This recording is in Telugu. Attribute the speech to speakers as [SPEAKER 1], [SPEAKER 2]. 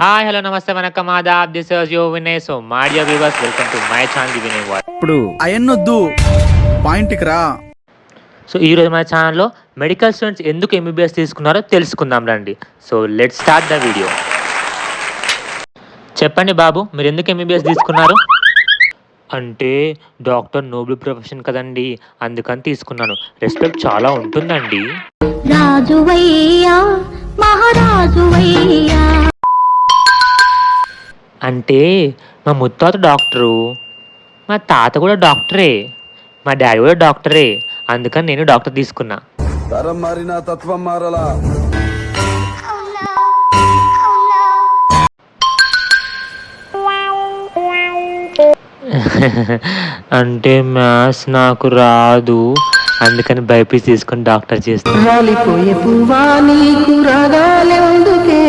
[SPEAKER 1] హాయ్ హలో నమస్తే వనకం ఆదాబ్ this is your Vinay. So my dear viewers, welcome to my channel the Vinay voice.
[SPEAKER 2] ఇప్పుడు అయన్నొద్దు, పాయింట్కి రా.
[SPEAKER 1] సో ఈరోజు మన ఛానల్లో మెడికల్ స్టూడెంట్స్ ఎందుకు ఎంబీబీఎస్ తీసుకున్నారో తెలుసుకుందాం రండి. So let start the video. చెప్పండి బాబు, మీరు ఎందుకు ఎంబీబీఎస్ తీసుకున్నారు? అంటే డాక్టర్ నోబెల్ ప్రొఫెషన్ కదండి, అందుకని తీసుకున్నాను. రెస్పెక్ట్ చాలా ఉంటుందండి.
[SPEAKER 3] రాజువయ్యా మహారాజువయ్యా.
[SPEAKER 1] అంటే మా ముత్తాత డాక్టరు, మా తాత కూడా డాక్టరే, మా డాడీ కూడా డాక్టరే, అందుకని నేను డాక్టర్ తీసుకున్నా.
[SPEAKER 4] తరం మారినా తత్వం మారలా.
[SPEAKER 1] అంటే మ్యాథ్స్ నాకు రాదు, అందుకని బైపీసీ తీసుకుని డాక్టర్ చేస్తాను.
[SPEAKER 5] రాలిపోయే పువ్వా నీకు రాగాలెందుకే,